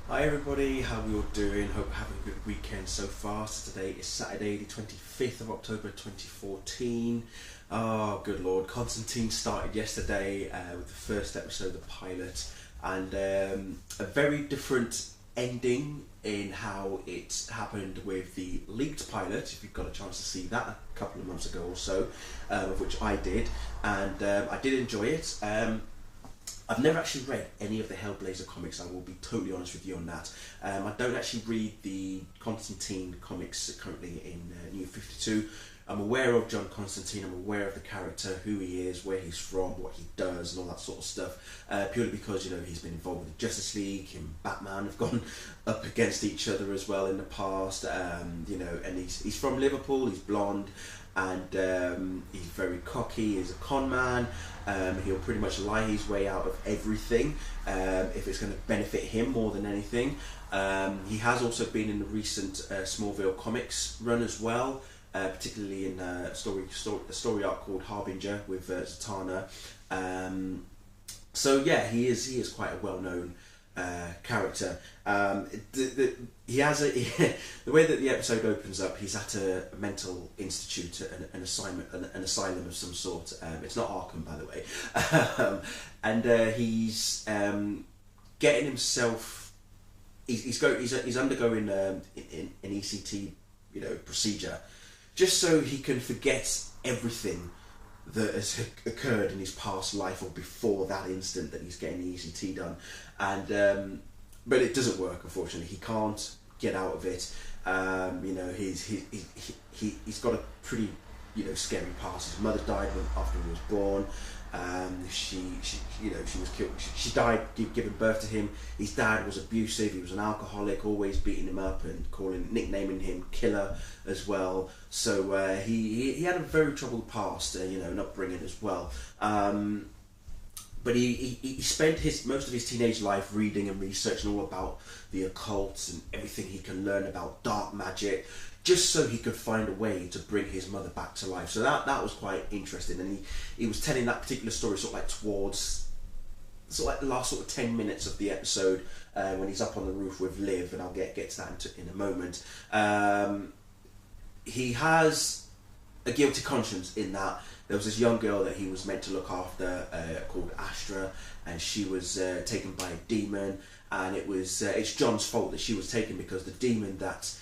Hi everybody, how we all doing? Hope you're having a good weekend so far. So today is Saturday the 25th of October 2014. Oh good lord, Constantine started yesterday with the first episode, the pilot, and a very different ending in how it happened with the leaked pilot, if you've got a chance to see that a couple of months ago or so, of which I did, and I did enjoy it. I've never actually read any of the Hellblazer comics, I will be totally honest with you on that. I don't actually read the Constantine comics currently in New 52. I'm aware of John Constantine, I'm aware of the character, who he is, where he's from, what he does and all that sort of stuff, purely because, you know, he's been involved with the Justice League, him and Batman have gone up against each other as well in the past, you know, and he's from Liverpool, he's blonde, and he's very cocky, he's a con man. He'll pretty much lie his way out of everything if it's going to benefit him more than anything. He has also been in the recent Smallville comics run as well, particularly in a story arc called Harbinger with Zatanna. So yeah, he is quite a well-known character. He has the way that the episode opens up. He's at a mental institute, an asylum of some sort. It's not Arkham, by the way, and he's getting himself. He's undergoing an ECT, you know, procedure, just so he can forget everything that has occurred in his past life or before that instant that he's getting the ECT done, and but it doesn't work, unfortunately. He can't get out of it. You know, he's got a pretty, you know, scary past. His mother died after he was born. She was killed. She died giving birth to him. His dad was abusive. He was an alcoholic, always beating him up and nicknaming him Killer as well. So he had a very troubled past, you know, and upbringing as well. But he spent most of his teenage life reading and researching all about the occult and everything he can learn about dark magic, just so he could find a way to bring his mother back to life. So that was quite interesting, and he was telling that particular story sort of like towards the last sort of 10 minutes of the episode, when he's up on the roof with Liv, and I'll get to that in a moment. He has a guilty conscience in that there was this young girl that he was meant to look after, called Astra, and she was taken by a demon, and it's John's fault that she was taken, because the demon that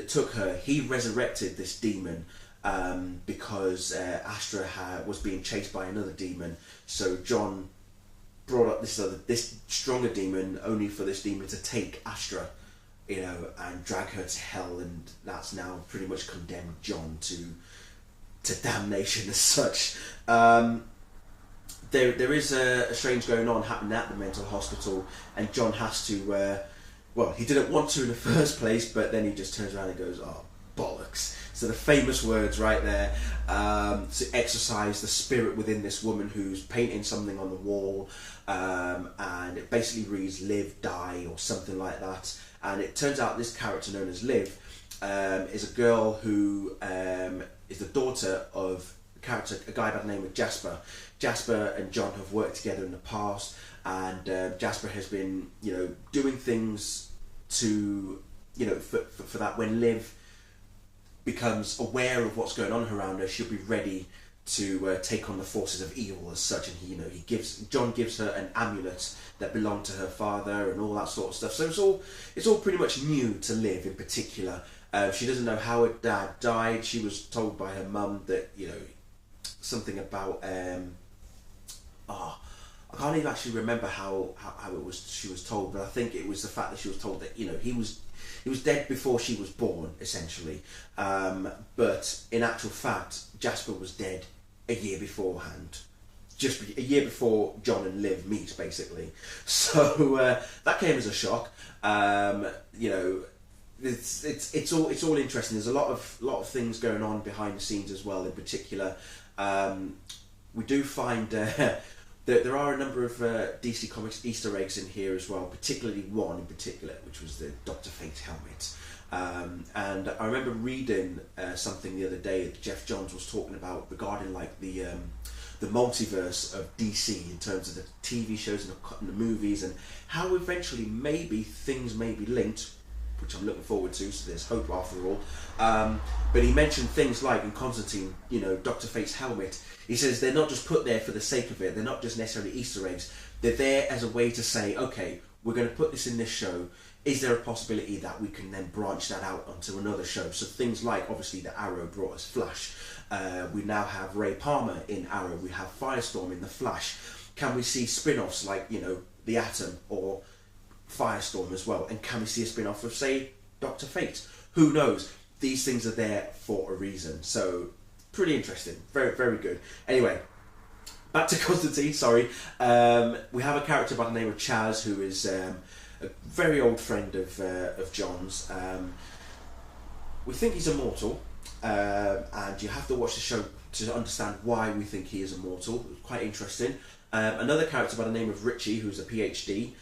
took her, he resurrected this demon, because Astra was being chased by another demon. So John brought up this stronger demon, only for this demon to take Astra, you know, and drag her to hell, and that's now pretty much condemned John to damnation as such. There is a strange going on happening at the mental hospital, and John has to, well, he didn't want to in the first place, but then he just turns around and goes, oh, bollocks. So the famous words right there, to exorcise the spirit within this woman who's painting something on the wall, and it basically reads "Live, Die" or something like that. And it turns out this character known as Liv is a girl who is the daughter of a guy by the name of Jasper. Jasper and John have worked together in the past, and Jasper has been, you know, doing things to, you know, for that when Liv becomes aware of what's going on around her, she'll be ready to take on the forces of evil as such. And John gives her an amulet that belonged to her father and all that sort of stuff. So it's all pretty much new to Liv in particular. She doesn't know how her dad died. She was told by her mum that, you know, something about I can't even actually remember how it was she was told, but I think it was the fact that she was told that, you know, he was dead before she was born, essentially. But in actual fact, Jasper was dead a year beforehand, just a year before John and Liv meet, basically. So that came as a shock. You know, it's all interesting. There's a lot of things going on behind the scenes as well. In particular, we do find there are a number of DC Comics Easter eggs in here as well. Particularly one in particular, which was the Dr. Fate helmet. And I remember reading something the other day that Jeff Johns was talking about regarding like the multiverse of DC in terms of the TV shows and the movies, and how eventually maybe things may be linked, which I'm looking forward to, so there's hope after all. But he mentioned things like in Constantine, you know, Dr. Fate's helmet. He says they're not just put there for the sake of it, they're not just necessarily Easter eggs, they're there as a way to say, okay, we're going to put this in this show. Is there a possibility that we can then branch that out onto another show? So things like, obviously, the Arrow brought us Flash. We now have Ray Palmer in Arrow. We have Firestorm in The Flash. Can we see spin-offs like, you know, The Atom or Firestorm as well? And can we see a spin-off of, say, Dr. Fate? Who knows? These things are there for a reason. So, pretty interesting. Very, very good. Anyway, back to Constantine, sorry. We have a character by the name of Chaz, who is a very old friend of John's. We think he's immortal, and you have to watch the show to understand why we think he is immortal. It's quite interesting. Another character by the name of Richie, who's a PhD.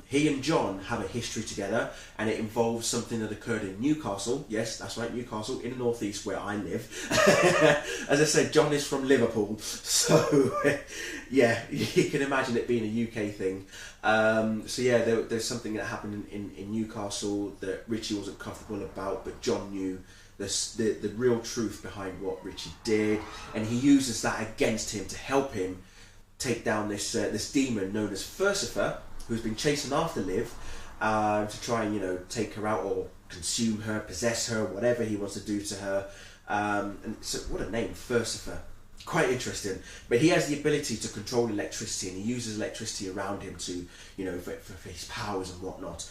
He and John have a history together, and it involves something that occurred in Newcastle. Yes, that's right, Newcastle, in the northeast where I live. As I said, John is from Liverpool, so yeah, you can imagine it being a UK thing. So yeah, there's something that happened in Newcastle that Richie wasn't comfortable about, but John knew the real truth behind what Richie did, and he uses that against him to help him take down this demon known as Furcifer, who's been chasing after Liv to try and, you know, take her out or consume her, possess her, whatever he wants to do to her. And so, what a name, Furcifer. Quite interesting. But he has the ability to control electricity, and he uses electricity around him to, you know, for his powers and whatnot.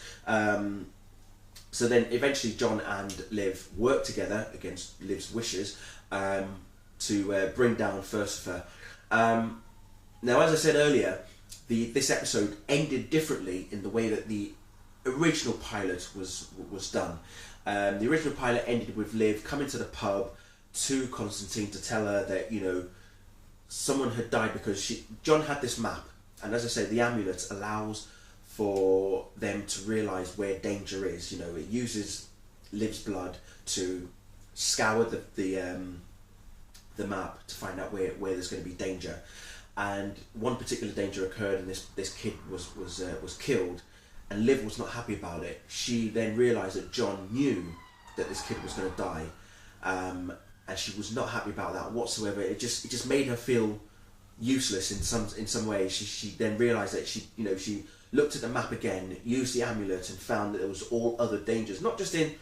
So then eventually John and Liv work together against Liv's wishes to bring down Furcifer. Now, as I said earlier, this episode ended differently in the way that the original pilot was done. The original pilot ended with Liv coming to the pub to Constantine to tell her that, you know, someone had died because John had this map, and as I said, the amulet allows for them to realise where danger is. You know, it uses Liv's blood to scour the map to find out where there's going to be danger. And one particular danger occurred, and this kid was killed, and Liv was not happy about it. She then realised that John knew that this kid was going to die, and she was not happy about that whatsoever. It just made her feel useless in some ways. She then realised that she looked at the map again, used the amulet, and found that there was all other dangers, not just in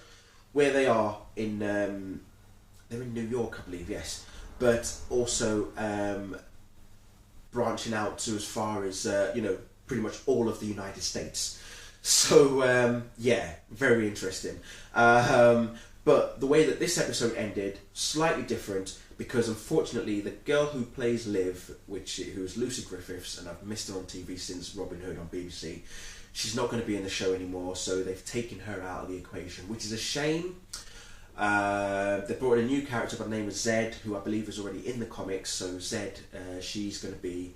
where they are in they're in New York, I believe, yes, but also branching out to as far as pretty much all of the United States. So yeah, very interesting. But the way that this episode ended, slightly different, because unfortunately the girl who plays Liv, who is Lucy Griffiths, and I've missed her on TV since Robin Hood on BBC, she's not going to be in the show anymore, so they've taken her out of the equation, which is a shame. They brought in a new character by the name of Zed, who I believe is already in the comics. So Zed, she's going to be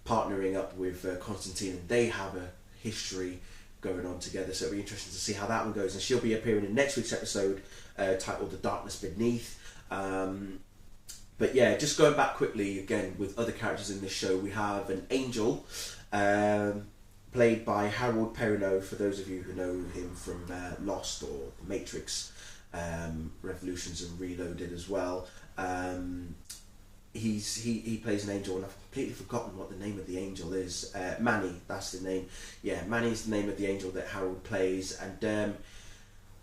partnering up with Constantine, and they have a history going on together, so it'll be interesting to see how that one goes, and she'll be appearing in next week's episode titled The Darkness Beneath. But yeah, just going back quickly again with other characters in this show, we have an angel played by Harold Perrineau, for those of you who know him from Lost or The Matrix, Revolutions and Reloaded as well. He plays an angel, and I've completely forgotten what the name of the angel is. Manny, that's the name. Yeah, Manny is the name of the angel that Harold plays, and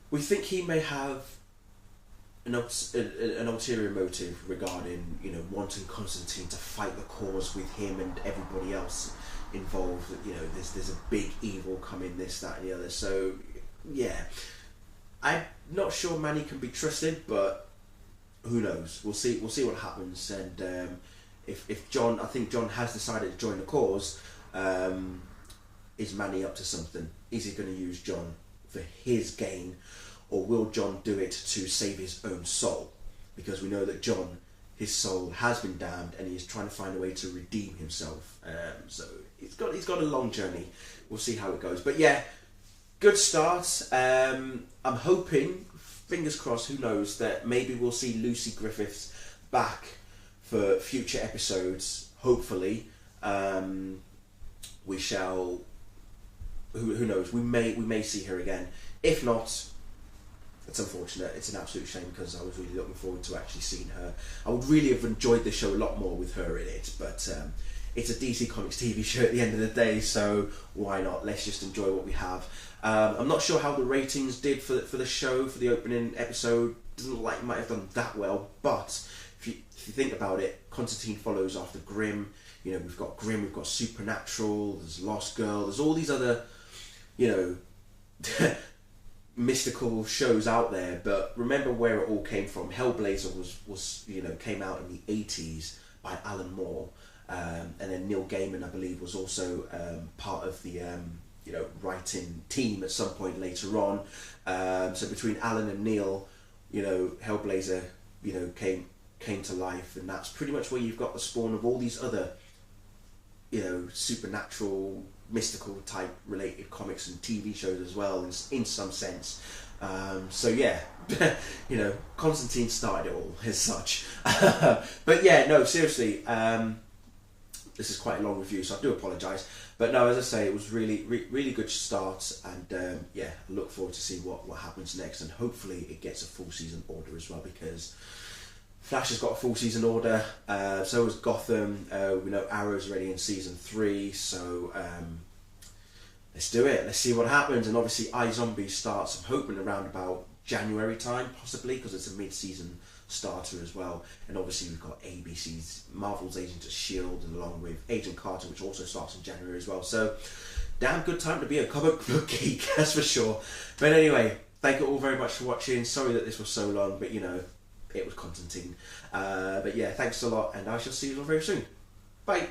we think he may have an ulterior motive regarding, wanting Constantine to fight the cause with him and everybody else involved. There's a big evil coming, this, that, and the other. So yeah, I'm not sure Manny can be trusted, but who knows? We'll see what happens. And if John, I think John has decided to join the cause, is Manny up to something? Is he going to use John for his gain, or will John do it to save his own soul? Because we know that John, his soul has been damned, and he is trying to find a way to redeem himself. So he's got a long journey. We'll see how it goes. But yeah, good start. I'm hoping, fingers crossed, who knows, that maybe we'll see Lucy Griffiths back for future episodes. Hopefully, we shall. Who knows? We may see her again. If not, it's unfortunate. It's an absolute shame because I was really looking forward to actually seeing her. I would really have enjoyed the show a lot more with her in it, but it's a DC Comics TV show at the end of the day, so why not? Let's just enjoy what we have. I'm not sure how the ratings did for the show, for the opening episode. Doesn't look like it might have done that well, but if you think about it, Constantine follows after Grimm. You know, we've got Grimm, we've got Supernatural, there's Lost Girl, there's all these other, you know, mystical shows out there, but remember where it all came from. Hellblazer was you know, came out in the 80s by Alan Moore, and then Neil Gaiman, I believe, was also part of the you know, writing team at some point later on. So between Alan and Neil, you know, Hellblazer, you know, came to life, and that's pretty much where you've got the spawn of all these other, you know, supernatural, mystical type related comics and TV shows as well, in some sense. So yeah, you know, Constantine started it all as such. But yeah, no, seriously, this is quite a long review, so I do apologise. But no, as I say, it was really good start, and yeah, I look forward to see what happens next, and hopefully it gets a full season order as well, because Flash has got a full season order, so has Gotham. We know Arrow's already in season 3, so let's do it. Let's see what happens. And obviously iZombie starts, I'm hoping, around about January time, possibly, because it's a mid-season starter as well. And obviously we've got ABC's Marvel's Agents of S.H.I.E.L.D. and along with Agent Carter, which also starts in January as well. So damn good time to be a comic book geek, that's for sure. But anyway, thank you all very much for watching. Sorry that this was so long, but you know, it was Constantine. But yeah, thanks a lot, and I shall see you all very soon. Bye.